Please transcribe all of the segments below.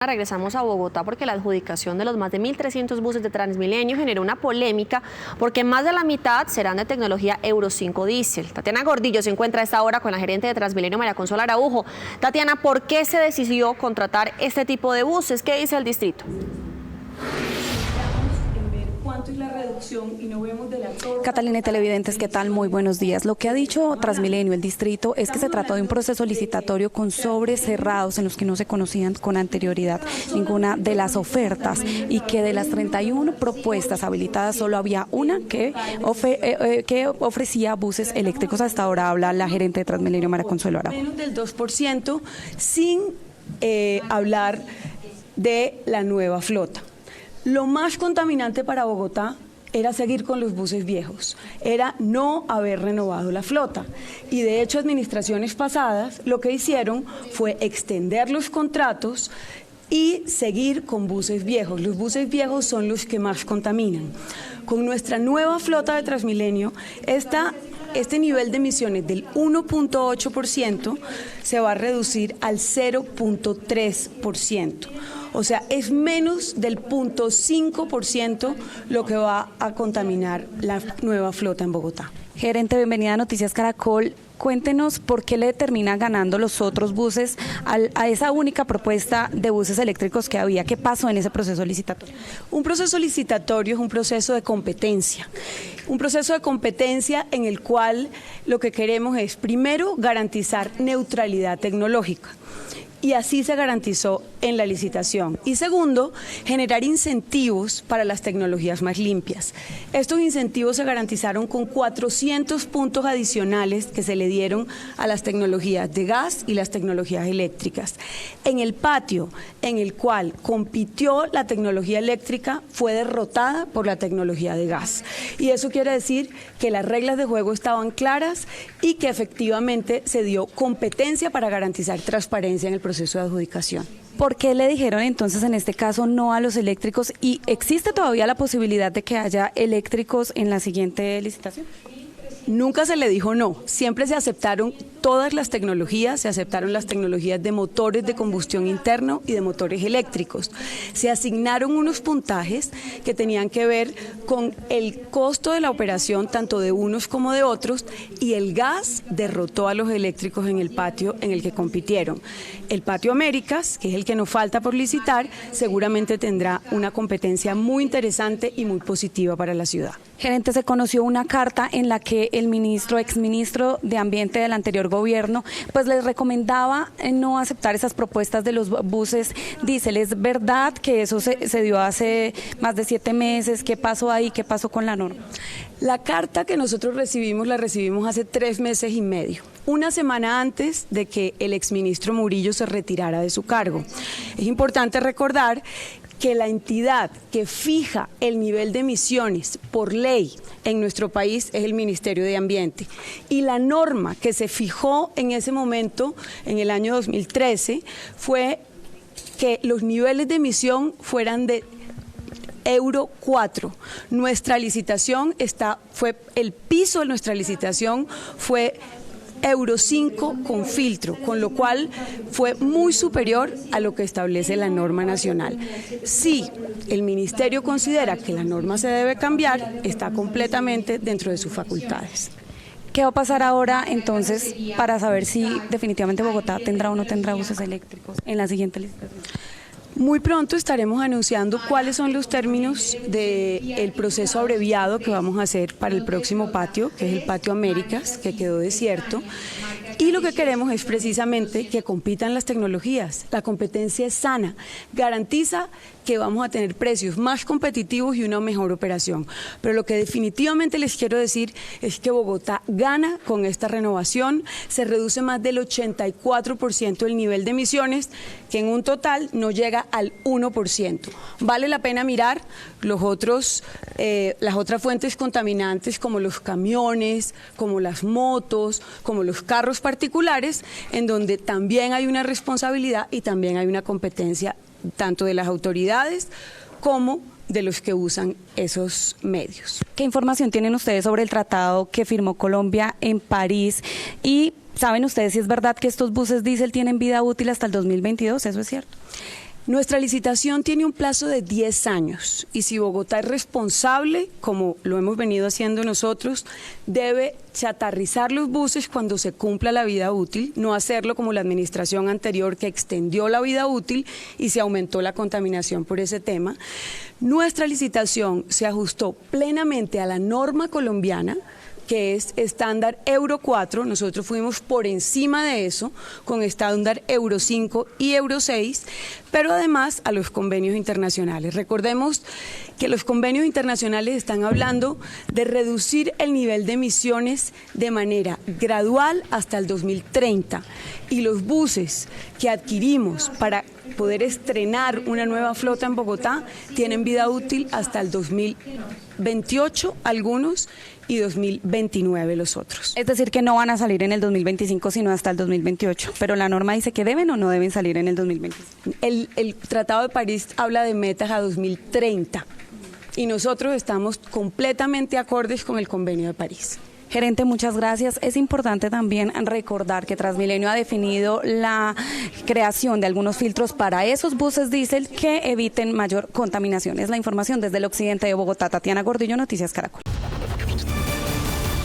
Regresamos a Bogotá porque la adjudicación de los más de 1.300 buses de Transmilenio generó una polémica porque más de la mitad serán de tecnología Euro 5 diésel. Tatiana Gordillo se encuentra a esta hora con la gerente de Transmilenio, María Consuelo Araujo. Tatiana, ¿por qué se decidió contratar este tipo de buses? ¿Qué dice el distrito? ¿Cuánto es la reducción? Y no vemos de la torre. Catalina y televidentes, ¿qué tal? Muy buenos días. Lo que ha dicho Transmilenio, el distrito, es que se trató de un proceso licitatorio con sobres cerrados en los que no se conocían con anterioridad ninguna de las ofertas y que de las 31 propuestas habilitadas solo había una que ofrecía buses eléctricos. Hasta ahora habla la gerente de Transmilenio, María Consuelo Araujo. Menos del 2% sin hablar de la nueva flota. Lo más contaminante para Bogotá era seguir con los buses viejos, era no haber renovado la flota. Y de hecho, administraciones pasadas lo que hicieron fue extender los contratos y seguir con buses viejos. Los buses viejos son los que más contaminan. Con nuestra nueva flota de Transmilenio, este nivel de emisiones del 1.8% se va a reducir al 0.3%. O sea, es menos del 0.5% lo que va a contaminar la nueva flota en Bogotá. Gerente, bienvenida a Noticias Caracol. Cuéntenos por qué le termina ganando los otros buses a esa única propuesta de buses eléctricos que había. ¿Qué pasó en ese proceso licitatorio? Un proceso licitatorio es un proceso de competencia. Un proceso de competencia en el cual lo que queremos es, primero, garantizar neutralidad tecnológica. Y así se garantizó en la licitación. Y segundo, generar incentivos para las tecnologías más limpias. Estos incentivos se garantizaron con 400 puntos adicionales que se le dieron a las tecnologías de gas y las tecnologías eléctricas. En el patio en el cual compitió la tecnología eléctrica fue derrotada por la tecnología de gas. Y eso quiere decir que las reglas de juego estaban claras y que efectivamente se dio competencia para garantizar transparencia en el proceso de adjudicación. ¿Por qué le dijeron entonces en este caso no a los eléctricos y existe todavía la posibilidad de que haya eléctricos en la siguiente licitación? Nunca se le dijo no, siempre se aceptaron todas las tecnologías, se aceptaron las tecnologías de motores de combustión interno y de motores eléctricos. Se asignaron unos puntajes que tenían que ver con el costo de la operación tanto de unos como de otros y el gas derrotó a los eléctricos en el patio en el que compitieron. El patio Américas, que es el que nos falta por licitar, seguramente tendrá una competencia muy interesante y muy positiva para la ciudad. Gerente, se conoció una carta en la que el exministro de Ambiente del anterior gobierno, pues les recomendaba no aceptar esas propuestas de los buses diésel. ¿Es verdad que eso se dio hace más de 7 meses? ¿Qué pasó ahí? ¿Qué pasó con la norma? La carta que nosotros recibimos, la recibimos hace 3 meses y medio, una semana antes de que el exministro Murillo se retirara de su cargo. Es importante recordar que la entidad que fija el nivel de emisiones por ley en nuestro país es el Ministerio de Ambiente. Y la norma que se fijó en ese momento, en el año 2013, fue que los niveles de emisión fueran de Euro 4. Nuestra licitación el piso de nuestra licitación fue Euro 5 con filtro, con lo cual fue muy superior a lo que establece la norma nacional. Si el Ministerio considera que la norma se debe cambiar, está completamente dentro de sus facultades. ¿Qué va a pasar ahora entonces para saber si definitivamente Bogotá tendrá o no tendrá buses eléctricos en la siguiente licitación? Muy pronto estaremos anunciando cuáles son los términos del proceso abreviado que vamos a hacer para el próximo patio, que es el patio Américas, que quedó desierto. Y lo que queremos es precisamente que compitan las tecnologías. La competencia es sana, garantiza que vamos a tener precios más competitivos y una mejor operación. Pero lo que definitivamente les quiero decir es que Bogotá gana con esta renovación, se reduce más del 84% el nivel de emisiones, que en un total no llega al 1%. Vale la pena mirar las otras fuentes contaminantes como los camiones, como las motos, como los carros particulares, en donde también hay una responsabilidad y también hay una competencia tanto de las autoridades como de los que usan esos medios. ¿Qué información tienen ustedes sobre el tratado que firmó Colombia en París? Y ¿saben ustedes si es verdad que estos buses diésel tienen vida útil hasta el 2022? ¿Eso es cierto? Nuestra licitación tiene un plazo de 10 años y si Bogotá es responsable, como lo hemos venido haciendo nosotros, debe chatarrizar los buses cuando se cumpla la vida útil, no hacerlo como la administración anterior que extendió la vida útil y se aumentó la contaminación por ese tema. Nuestra licitación se ajustó plenamente a la norma colombiana, que es estándar Euro 4, nosotros fuimos por encima de eso, con estándar Euro 5 y Euro 6, pero además a los convenios internacionales. Recordemos que los convenios internacionales están hablando de reducir el nivel de emisiones de manera gradual hasta el 2030, y los buses que adquirimos para poder estrenar una nueva flota en Bogotá tienen vida útil hasta el 2028 algunos y 2029 los otros. Es decir, que no van a salir en el 2025, sino hasta el 2028. Pero la norma dice que deben o no deben salir en el 2025. El Tratado de París habla de metas a 2030 y nosotros estamos completamente acordes con el Convenio de París. Gerente, muchas gracias. Es importante también recordar que Transmilenio ha definido la creación de algunos filtros para esos buses diésel que eviten mayor contaminación. Es la información desde el occidente de Bogotá. Tatiana Gordillo, Noticias Caracol.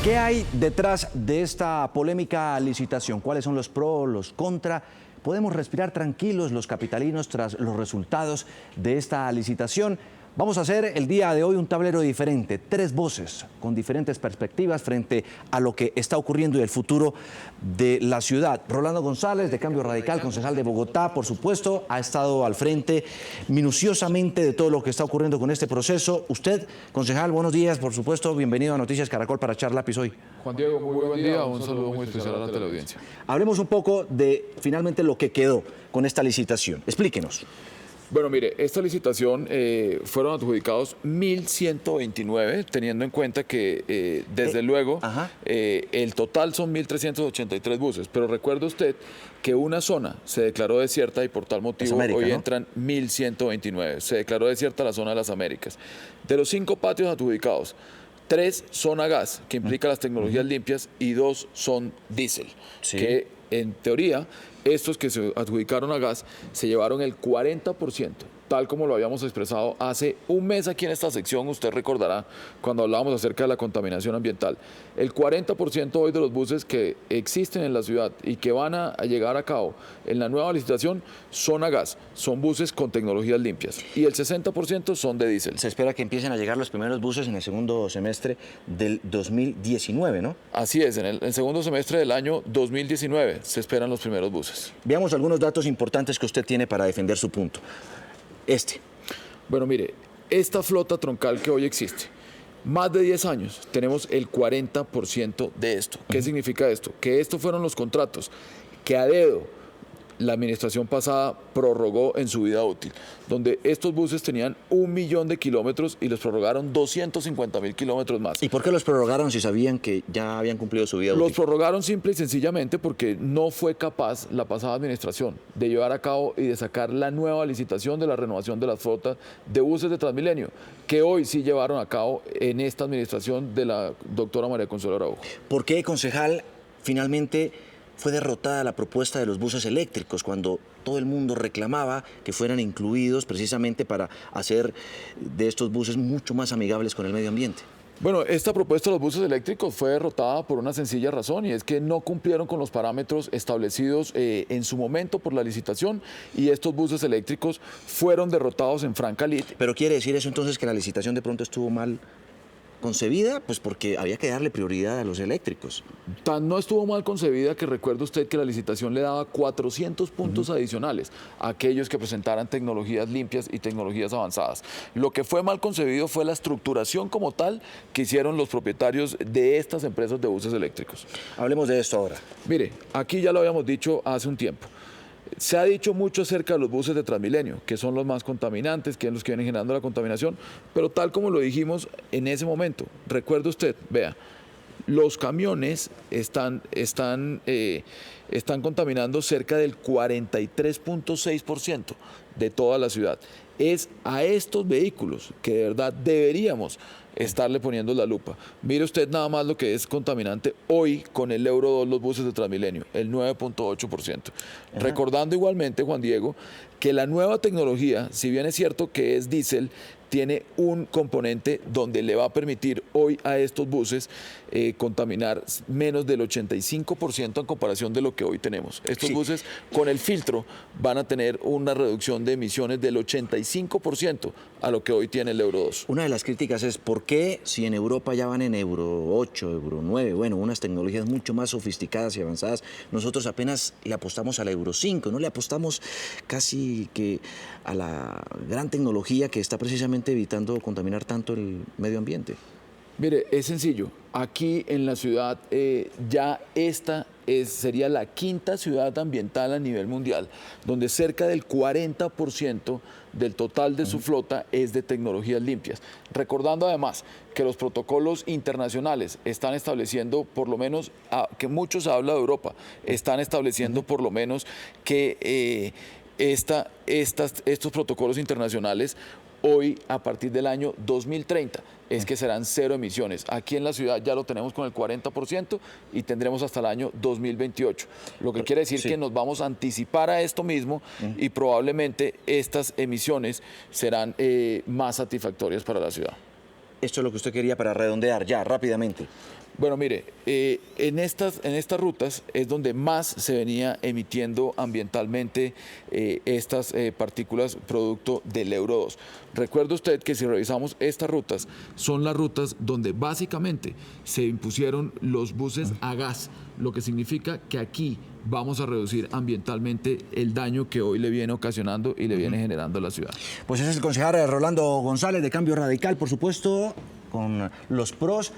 ¿Qué hay detrás de esta polémica licitación? ¿Cuáles son los pros, los contra? ¿Podemos respirar tranquilos los capitalinos tras los resultados de esta licitación? Vamos a hacer el día de hoy un tablero diferente, 3 voces con diferentes perspectivas frente a lo que está ocurriendo y el futuro de la ciudad. Rolando González, de Cambio Radical, concejal de Bogotá, por supuesto, ha estado al frente minuciosamente de todo lo que está ocurriendo con este proceso. Usted, concejal, buenos días, por supuesto, bienvenido a Noticias Caracol para echar lápiz hoy. Juan Diego, muy buen día, un saludo muy especial a la teleaudiencia. Hablemos un poco de finalmente lo que quedó con esta licitación. Explíquenos. Bueno, mire, esta licitación fueron adjudicados 1.129, teniendo en cuenta que desde luego el total son 1.383 buses, pero recuerde usted que una zona se declaró desierta y por tal motivo América, hoy ¿no? entran 1.129. Se declaró desierta la zona de las Américas. De los 5 patios adjudicados, 3 son a gas, que implica las tecnologías limpias, y 2 son diésel, que en teoría estos que se adjudicaron a gas se llevaron el 40%, tal como lo habíamos expresado hace un mes aquí en esta sección, usted recordará cuando hablábamos acerca de la contaminación ambiental. El 40% hoy de los buses que existen en la ciudad y que van a llegar a cabo en la nueva licitación son a gas, son buses con tecnologías limpias, y el 60% son de diésel. Se espera que empiecen a llegar los primeros buses en el segundo semestre del 2019, ¿no? Así es, en el segundo semestre del año 2019 se esperan los primeros buses. Veamos algunos datos importantes que usted tiene para defender su punto. Bueno, mire, esta flota troncal que hoy existe, más de 10 años, tenemos el 40% de esto. ¿Qué significa esto? Que estos fueron los contratos que a dedo la administración pasada prorrogó en su vida útil, donde estos buses tenían 1 millón de kilómetros y los prorrogaron 250.000 kilómetros más. ¿Y por qué los prorrogaron si sabían que ya habían cumplido su vida útil? Los prorrogaron simple y sencillamente porque no fue capaz la pasada administración de llevar a cabo y de sacar la nueva licitación de la renovación de las flotas de buses de Transmilenio, que hoy sí llevaron a cabo en esta administración de la doctora María Consuelo Araujo. ¿Por qué, concejal, finalmente fue derrotada la propuesta de los buses eléctricos cuando todo el mundo reclamaba que fueran incluidos precisamente para hacer de estos buses mucho más amigables con el medio ambiente? Bueno, esta propuesta de los buses eléctricos fue derrotada por una sencilla razón, y es que no cumplieron con los parámetros establecidos en su momento por la licitación, y estos buses eléctricos fueron derrotados en franca lid. ¿Pero quiere decir eso entonces que la licitación de pronto estuvo mal concebida? Pues porque había que darle prioridad a los eléctricos. Tan no estuvo mal concebida que recuerde usted que la licitación le daba 400 puntos adicionales a aquellos que presentaran tecnologías limpias y tecnologías avanzadas. Lo que fue mal concebido fue la estructuración como tal que hicieron los propietarios de estas empresas de buses eléctricos. Hablemos de esto ahora. Mire, aquí ya lo habíamos dicho hace un tiempo. Se ha dicho mucho acerca de los buses de Transmilenio, que son los más contaminantes, que son los que vienen generando la contaminación, pero tal como lo dijimos en ese momento, recuerde usted, vea, los camiones están contaminando cerca del 43.6% de toda la ciudad. Es a estos vehículos que de verdad deberíamos estarle poniendo la lupa. Mire usted nada más lo que es contaminante hoy con el Euro 2, los buses de Transmilenio, el 9.8%. Recordando igualmente, Juan Diego, que la nueva tecnología, si bien es cierto que es diésel, tiene un componente donde le va a permitir hoy a estos buses contaminar menos del 85% en comparación de lo que hoy tenemos. Estos buses con el filtro van a tener una reducción de emisiones del 85% a lo que hoy tiene el Euro 2. Una de las críticas es ¿por qué si en Europa ya van en Euro 8, Euro 9, bueno, unas tecnologías mucho más sofisticadas y avanzadas, nosotros apenas le apostamos al Euro 5, no le apostamos casi que a la gran tecnología que está precisamente evitando contaminar tanto el medio ambiente? Mire, es sencillo. Aquí en la ciudad ya esta sería la quinta ciudad ambiental a nivel mundial, donde cerca del 40% del total de su flota es de tecnologías limpias. Recordando además que los protocolos internacionales están estableciendo, por lo menos, que muchos habla de Europa, están estableciendo por lo menos que estos protocolos internacionales hoy, a partir del año 2030, es que serán cero emisiones. Aquí en la ciudad ya lo tenemos con el 40% y tendremos hasta el año 2028. Lo que quiere decir que nos vamos a anticipar a esto mismo y probablemente estas emisiones serán más satisfactorias para la ciudad. Esto es lo que usted quería para redondear ya, rápidamente. Bueno, mire, en estas rutas es donde más se venía emitiendo ambientalmente estas partículas producto del Euro 2. Recuerde usted que si revisamos estas rutas, son las rutas donde básicamente se impusieron los buses a gas, lo que significa que aquí vamos a reducir ambientalmente el daño que hoy le viene ocasionando y le viene generando a la ciudad. Pues ese es el concejal Rolando González de Cambio Radical, por supuesto, con los pros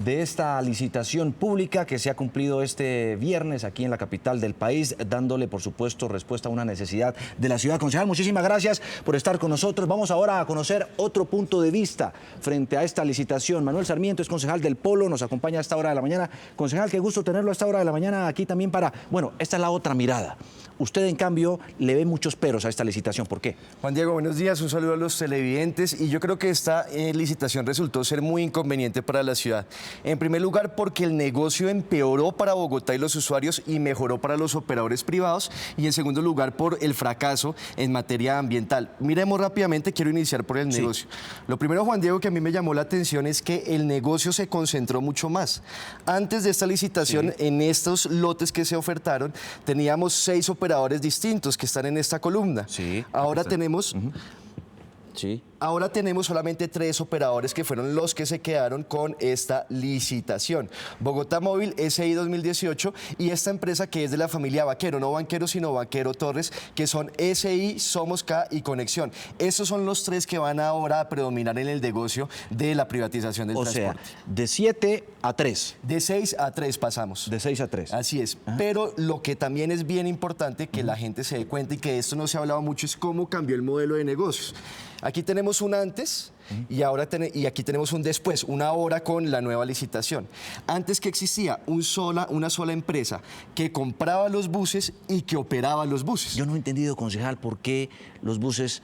de esta licitación pública que se ha cumplido este viernes aquí en la capital del país, dándole, por supuesto, respuesta a una necesidad de la ciudad. Concejal, muchísimas gracias por estar con nosotros. Vamos ahora a conocer otro punto de vista frente a esta licitación. Manuel Sarmiento es concejal del Polo, nos acompaña a esta hora de la mañana. Concejal, qué gusto tenerlo a esta hora de la mañana aquí también para... Bueno, esta es la otra mirada. Usted, en cambio, le ve muchos peros a esta licitación. ¿Por qué? Juan Diego, buenos días. Un saludo a los televidentes. Y yo creo que esta licitación resultó ser muy inconveniente para la ciudad. En primer lugar, porque el negocio empeoró para Bogotá y los usuarios y mejoró para los operadores privados. Y en segundo lugar, por el fracaso en materia ambiental. Miremos rápidamente, quiero iniciar por el negocio. Lo primero, Juan Diego, que a mí me llamó la atención es que el negocio se concentró mucho más. Antes de esta licitación, en estos lotes que se ofertaron, teníamos 6 operadores distintos que están en esta columna. Ahora tenemos... Ahora tenemos solamente 3 operadores que fueron los que se quedaron con esta licitación. Bogotá Móvil, SI 2018 y esta empresa que es de la familia Vaquero, no Banquero sino Vaquero Torres, que son SI, Somos K y Conexión. Estos son los 3 que van ahora a predominar en el negocio de la privatización del transporte. O sea, de 7 a 3. De 6 a 3 pasamos. De 6 a 3. Así es. Pero lo que también es bien importante que la gente se dé cuenta y que esto no se ha hablado mucho es cómo cambió el modelo de negocios. Aquí tenemos un antes y aquí tenemos un después, una hora con la nueva licitación. Antes que existía una sola empresa que compraba los buses y que operaba los buses. Yo no he entendido, concejal, por qué los buses,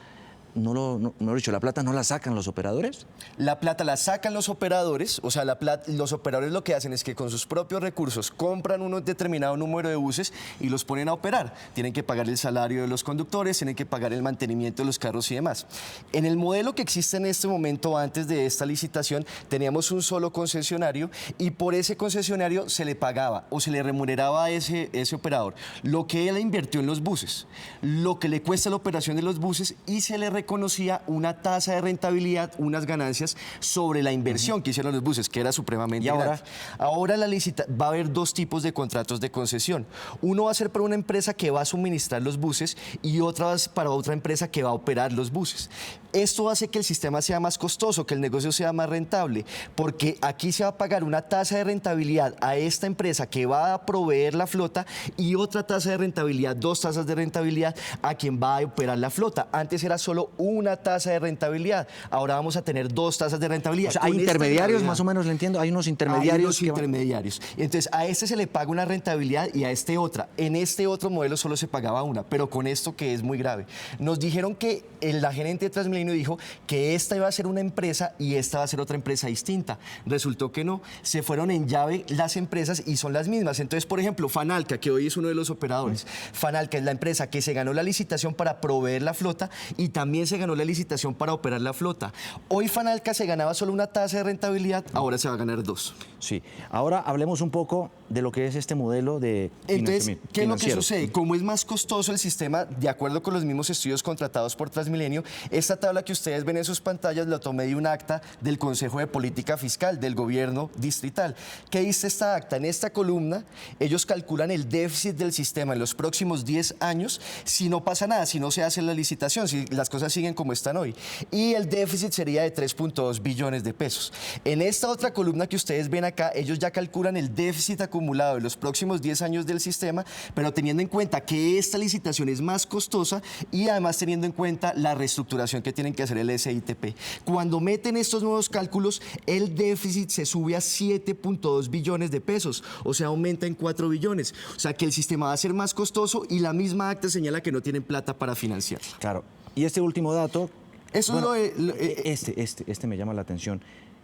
mejor dicho, la plata no la sacan los operadores. La plata la sacan los operadores, o sea, los operadores lo que hacen es que con sus propios recursos compran un determinado número de buses y los ponen a operar. Tienen que pagar el salario de los conductores, tienen que pagar el mantenimiento de los carros y demás. En el modelo que existe en este momento, antes de esta licitación, teníamos un solo concesionario y por ese concesionario se le pagaba o se le remuneraba a ese operador lo que él invirtió en los buses, lo que le cuesta la operación de los buses y se le reconocía una tasa de rentabilidad, unas ganancias sobre la inversión que hicieron los buses, que era supremamente grande. Ahora va a haber 2 tipos de contratos de concesión. Uno va a ser para una empresa que va a suministrar los buses y otra para otra empresa que va a operar los buses. Esto hace que el sistema sea más costoso, que el negocio sea más rentable, porque aquí se va a pagar una tasa de rentabilidad a esta empresa que va a proveer la flota y otra tasa de rentabilidad, 2 tasas de rentabilidad a quien va a operar la flota. Antes era solo una tasa de rentabilidad. Ahora vamos a tener 2 tasas de rentabilidad. O sea, hay Con esta intermediarios, gravedad. más o menos, le entiendo, hay unos intermediarios. Hay unos intermediarios. Entonces, a este se le paga una rentabilidad y a este otra. En este otro modelo solo se pagaba una, pero con esto que es muy grave. Nos dijeron que la gerente de Transmilenio dijo que esta iba a ser una empresa y esta va a ser otra empresa distinta. Resultó que no. Se fueron en llave las empresas y son las mismas. Entonces, por ejemplo, Fanalca, que hoy es uno de los operadores. Fanalca es la empresa que se ganó la licitación para proveer la flota y también se ganó la licitación para operar la flota. Hoy Fanalca se ganaba solo una tasa de rentabilidad, ahora se va a ganar 2. Sí. Ahora hablemos un poco de lo que es este modelo de Entonces, ¿qué es lo que financiero. sucede? Como es más costoso el sistema, de acuerdo con los mismos estudios contratados por Transmilenio, esta tabla que ustedes ven en sus pantallas la tomé de un acta del Consejo de Política Fiscal del Gobierno Distrital. ¿Qué dice esta acta? En esta columna, ellos calculan el déficit del sistema en los próximos 10 años si no pasa nada, si no se hace la licitación, si las cosas siguen como están hoy. Y el déficit sería de 3.2 billones de pesos. En esta otra columna que ustedes ven acá, ellos ya calculan el déficit acumulado en los próximos 10 años del sistema, pero teniendo en cuenta que esta licitación es más costosa y además teniendo en cuenta la reestructuración que tienen que hacer el SITP. Cuando meten estos nuevos cálculos, el déficit se sube a 7.2 billones de pesos, o sea, aumenta en 4 billones. O sea, que el sistema va a ser más costoso y la misma acta señala que no tienen plata para financiar. Claro. Y este último dato, Eso bueno, es este me llama la atención,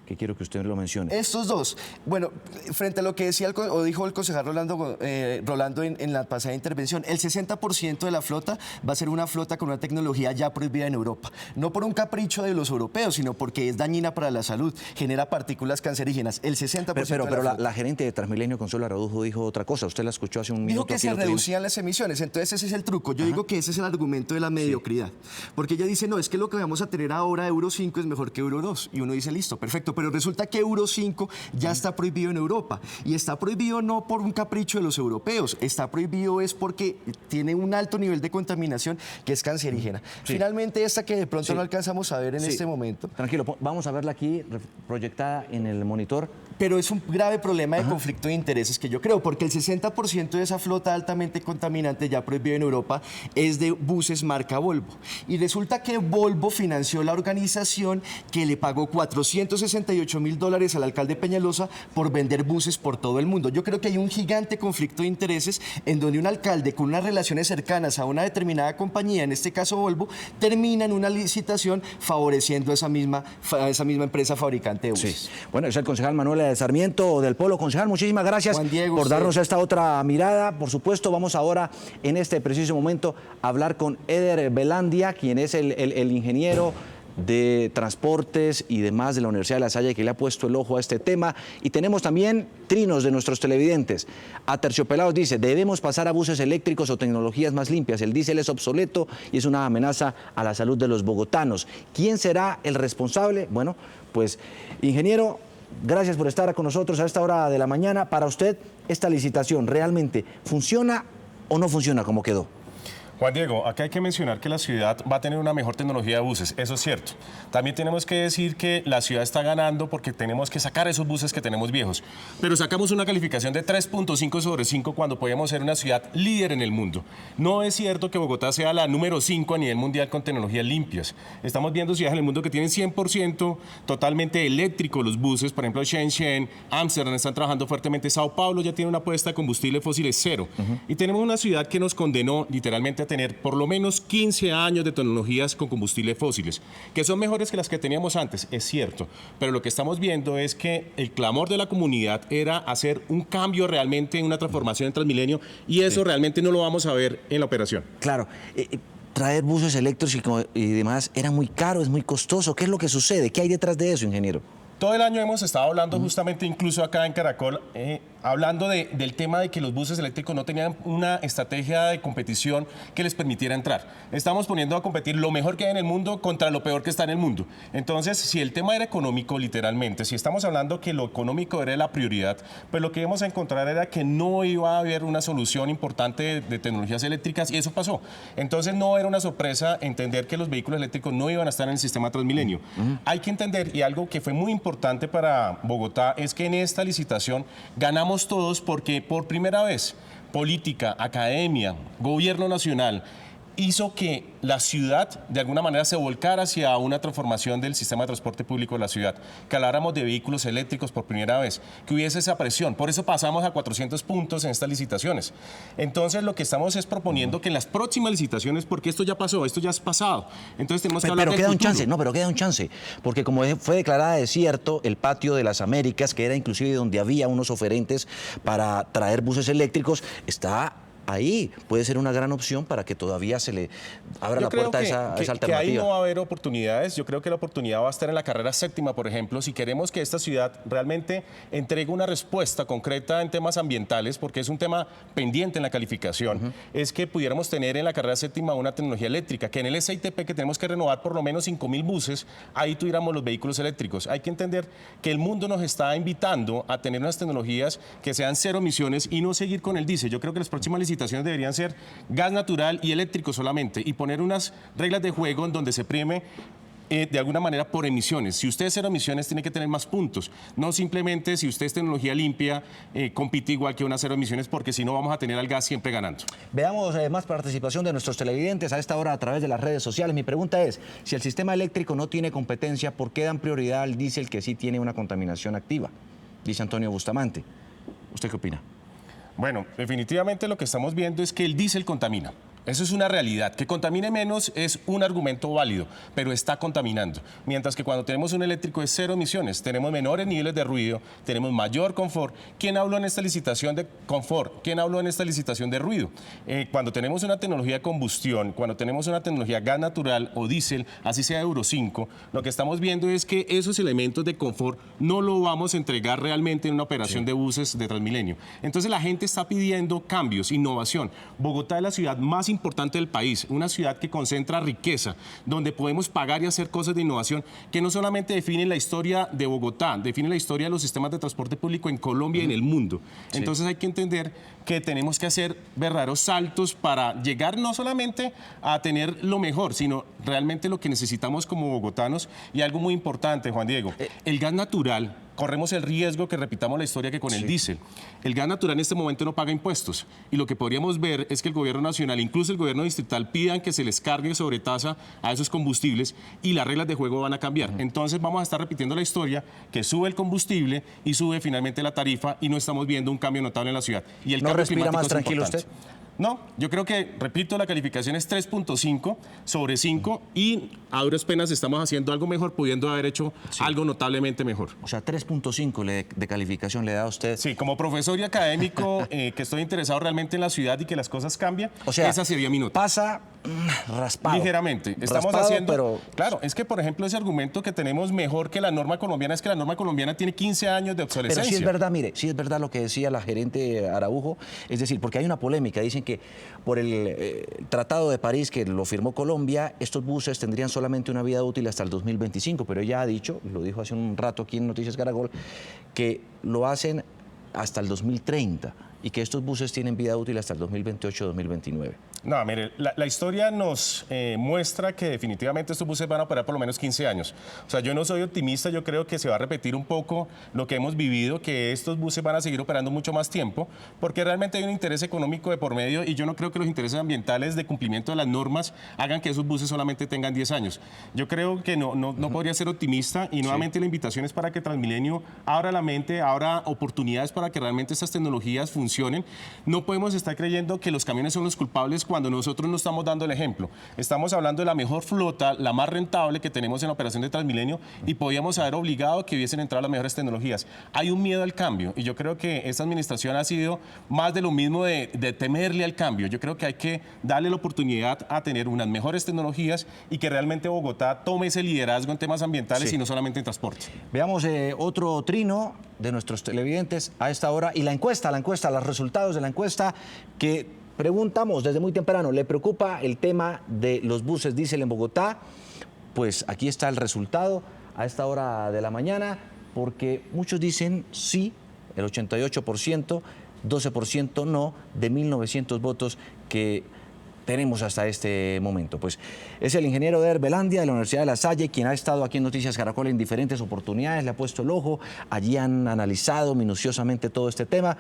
que quiero que usted lo mencione. Estos dos. Bueno, frente a lo que decía o dijo el concejal Rolando en la pasada intervención, el 60% de la flota va a ser una flota con una tecnología ya prohibida en Europa. No por un capricho de los europeos, sino porque es dañina para la salud, genera partículas cancerígenas. El 60% Pero de la flota. la gerente de Transmilenio, Consuelo Araujo, dijo otra cosa. Usted la escuchó hace un minuto. Dijo que aquí se en otro día. reducían las emisiones, entonces ese es el truco. Yo digo que ese es el argumento de la mediocridad. Porque ella dice, no, es que lo que vamos a tener ahora, Euro 5, es mejor que Euro 2. Y uno dice, listo, perfecto. Pero resulta que Euro 5 ya está prohibido en Europa. Y está prohibido no por un capricho de los europeos. Está prohibido es porque tiene un alto nivel de contaminación que es cancerígena. Sí. Finalmente, esta que de pronto no alcanzamos a ver en Sí. este momento. Tranquilo, vamos a verla aquí proyectada en el monitor. Pero es un grave problema de conflicto de intereses que yo creo, porque el 60% de esa flota altamente contaminante ya prohibida en Europa es de buses marca Volvo. Y resulta que Volvo financió la organización que le pagó $468.000 al alcalde Peñalosa por vender buses por todo el mundo. Yo creo que hay un gigante conflicto de intereses en donde un alcalde con unas relaciones cercanas a una determinada compañía, en este caso Volvo, termina en una licitación favoreciendo a esa misma empresa fabricante de buses. Sí. Bueno, es el concejal Manuel de Sarmiento del Polo. Concejal, muchísimas gracias Juan Diego, por usted. darnos esta otra mirada. Por supuesto, vamos ahora, en este preciso momento, a hablar con Eder Belandia, quien es el ingeniero de transportes y demás de la Universidad de La Salle, que le ha puesto el ojo a este tema. Y tenemos también trinos de nuestros televidentes. Aterciopelados dice, debemos pasar a buses eléctricos o tecnologías más limpias. El diésel es obsoleto y es una amenaza a la salud de los bogotanos. ¿Quién será el responsable? Bueno, pues, ingeniero, gracias por estar con nosotros a esta hora de la mañana. Para usted, ¿esta licitación realmente funciona o no funciona como quedó? Juan Diego, acá hay que mencionar que la ciudad va a tener una mejor tecnología de buses, eso es cierto. También tenemos que decir que la ciudad está ganando porque tenemos que sacar esos buses que tenemos viejos. Pero sacamos una calificación de 3.5 sobre 5 cuando podíamos ser una ciudad líder en el mundo. No es cierto que Bogotá sea la número 5 a nivel mundial con tecnologías limpias. Estamos viendo ciudades en el mundo que tienen 100% totalmente eléctrico los buses. Por ejemplo, Shenzhen, Ámsterdam están trabajando fuertemente. Sao Paulo ya tiene una apuesta de combustibles fósiles cero. Y tenemos una ciudad que nos condenó literalmente a tener por lo menos 15 años de tecnologías con combustibles fósiles, que son mejores que las que teníamos antes, es cierto, pero lo que estamos viendo es que el clamor de la comunidad era hacer un cambio realmente, una transformación en Transmilenio, y eso realmente no lo vamos a ver en la operación. Claro, traer buses eléctricos y demás era muy caro, es muy costoso. ¿Qué es lo que sucede? ¿Qué hay detrás de eso, ingeniero? Todo el año hemos estado hablando justamente, incluso acá en Caracol, hablando del tema de que los buses eléctricos no tenían una estrategia de competición que les permitiera entrar. Estamos poniendo a competir lo mejor que hay en el mundo contra lo peor que está en el mundo. Entonces, si el tema era económico, literalmente, si estamos hablando que lo económico era la prioridad, pues lo que íbamos a encontrar era que no iba a haber una solución importante de tecnologías eléctricas, y eso pasó. Entonces, no era una sorpresa entender que los vehículos eléctricos no iban a estar en el sistema Transmilenio. Hay que entender, y algo que fue muy importante para Bogotá, es que en esta licitación ganamos todos porque por primera vez política, academia, gobierno nacional hizo que la ciudad de alguna manera se volcara hacia una transformación del sistema de transporte público de la ciudad, que habláramos de vehículos eléctricos por primera vez, que hubiese esa presión. Por eso pasamos a 400 puntos en estas licitaciones. Entonces lo que estamos es proponiendo que en las próximas licitaciones, porque esto ya pasó, esto ya es pasado, entonces tenemos que hablar pero del queda un futuro. chance, no, pero queda un chance, porque como fue declarada desierto el patio de las Américas, que era inclusive donde había unos oferentes para traer buses eléctricos, está ahí. Puede ser una gran opción para que todavía se le abra la puerta a esa alternativa. Que ahí no va a haber oportunidades. Yo creo que la oportunidad va a estar en la carrera séptima, por ejemplo, si queremos que esta ciudad realmente entregue una respuesta concreta en temas ambientales, porque es un tema pendiente en la calificación, es que pudiéramos tener en la carrera séptima una tecnología eléctrica, que en el SITP, que tenemos que renovar por lo menos 5.000 buses, ahí tuviéramos los vehículos eléctricos. Hay que entender que el mundo nos está invitando a tener unas tecnologías que sean cero emisiones y no seguir con el diésel. Yo creo que las próximas licitaciones deberían ser gas natural y eléctrico solamente, y poner unas reglas de juego en donde se prime de alguna manera por emisiones. Si usted es cero emisiones, tiene que tener más puntos. No simplemente si usted es tecnología limpia, compite igual que una cero emisiones, porque si no vamos a tener al gas siempre ganando. Veamos más participación de nuestros televidentes a esta hora a través de las redes sociales. Mi pregunta es, si el sistema eléctrico no tiene competencia, ¿por qué dan prioridad al diésel que sí tiene una contaminación activa? Dice Antonio Bustamante. ¿Usted qué opina? Bueno, definitivamente lo que estamos viendo es que el diésel contamina. Eso es una realidad. Que contamine menos es un argumento válido, pero está contaminando. Mientras que cuando tenemos un eléctrico es cero emisiones, tenemos menores niveles de ruido, tenemos mayor confort. ¿Quién habló en esta licitación de confort? ¿Quién habló en esta licitación de ruido? Cuando tenemos una tecnología de combustión, cuando tenemos una tecnología gas natural o diésel, así sea Euro 5, lo que estamos viendo es que esos elementos de confort no lo vamos a entregar realmente en una operación de buses de Transmilenio. Entonces la gente está pidiendo cambios, innovación. Bogotá es la ciudad más importante del país, una ciudad que concentra riqueza, donde podemos pagar y hacer cosas de innovación que no solamente definen la historia de Bogotá, definen la historia de los sistemas de transporte público en Colombia y en el mundo. Entonces hay que entender que tenemos que hacer verdaderos saltos para llegar no solamente a tener lo mejor, sino realmente lo que necesitamos como bogotanos. Y algo muy importante, Juan Diego, el gas natural. Corremos el riesgo que repitamos la historia que con el diésel. El gas natural en este momento no paga impuestos, y lo que podríamos ver es que el gobierno nacional, incluso el gobierno distrital, pidan que se les cargue sobretasa a esos combustibles y las reglas de juego van a cambiar. Entonces vamos a estar repitiendo la historia que sube el combustible y sube finalmente la tarifa, y no estamos viendo un cambio notable en la ciudad. Y el ¿No cambio respira climático más es tranquilo importante. usted? No, yo creo que, repito, la calificación es 3.5 sobre 5 y a duras penas estamos haciendo algo mejor, pudiendo haber hecho algo notablemente mejor. O sea, 3.5 de calificación le da a usted. Sí, como profesor y académico que estoy interesado realmente en la ciudad y que las cosas cambian, O sea, esa sería mi nota. pasa raspado. Ligeramente. Estamos Raspado, haciendo... pero... Claro, es que, por ejemplo, ese argumento que tenemos mejor que la norma colombiana es que la norma colombiana tiene 15 años de obsolescencia. Pero sí es verdad, mire, sí es verdad lo que decía la gerente Araujo, es decir, porque hay una polémica, dicen que por el Tratado de París que lo firmó Colombia, estos buses tendrían solamente una vida útil hasta el 2025, pero ella ha dicho, lo dijo hace un rato aquí en Noticias Caracol, que lo hacen hasta el 2030 y que estos buses tienen vida útil hasta el 2028-2029. No, mire, la historia nos muestra que definitivamente estos buses van a operar por lo menos 15 años. O sea, yo no soy optimista, yo creo que se va a repetir un poco lo que hemos vivido, que estos buses van a seguir operando mucho más tiempo, porque realmente hay un interés económico de por medio y yo no creo que los intereses ambientales de cumplimiento de las normas hagan que esos buses solamente tengan 10 años. Yo creo que no podría ser optimista y nuevamente la invitación es para que Transmilenio abra la mente, abra oportunidades para que realmente estas tecnologías funcionen. No podemos estar creyendo que los camiones son los culpables cuando nosotros no estamos dando el ejemplo. Estamos hablando de la mejor flota, la más rentable que tenemos en la operación de Transmilenio y podíamos haber obligado que hubiesen entrado las mejores tecnologías. Hay un miedo al cambio y yo creo que esta administración ha sido más de lo mismo de temerle al cambio. Yo creo que hay que darle la oportunidad a tener unas mejores tecnologías y que realmente Bogotá tome ese liderazgo en temas ambientales y no solamente en transporte. Veamos otro trino de nuestros televidentes a esta hora y la encuesta, los resultados de la encuesta que preguntamos desde muy temprano, ¿le preocupa el tema de los buses diésel en Bogotá? Pues aquí está el resultado a esta hora de la mañana, porque muchos dicen sí, el 88%, 12% no, de 1.900 votos que tenemos hasta este momento. Pues es el ingeniero Eder Velandia de la Universidad de La Salle, quien ha estado aquí en Noticias Caracol en diferentes oportunidades, le ha puesto el ojo, allí han analizado minuciosamente todo este tema.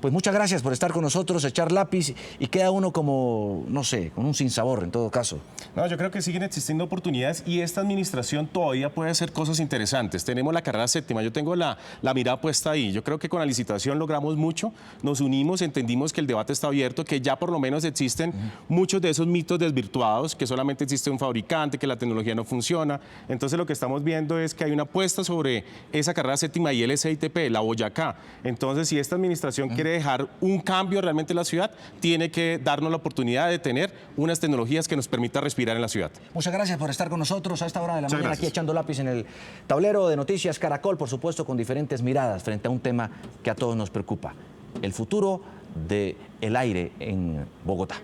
Pues muchas gracias por estar con nosotros, echar lápiz, y queda uno como, no sé, con un sinsabor en todo caso. No, yo creo que siguen existiendo oportunidades y esta administración todavía puede hacer cosas interesantes. Tenemos la carrera séptima, yo tengo la mirada puesta ahí. Yo creo que con la licitación logramos mucho, nos unimos, entendimos que el debate está abierto, que ya por lo menos existen muchos de esos mitos desvirtuados, que solamente existe un fabricante, que la tecnología no funciona. Entonces lo que estamos viendo es que hay una apuesta sobre esa carrera séptima y el SITP, la Boyacá. Entonces, si esta administración quiere dejar un cambio realmente en la ciudad, tiene que darnos la oportunidad de tener unas tecnologías que nos permitan respirar en la ciudad. Muchas gracias por estar con nosotros a esta hora de la Muchas mañana, gracias. aquí echando lápiz en el tablero de Noticias Caracol, por supuesto, con diferentes miradas frente a un tema que a todos nos preocupa: el futuro del aire en Bogotá.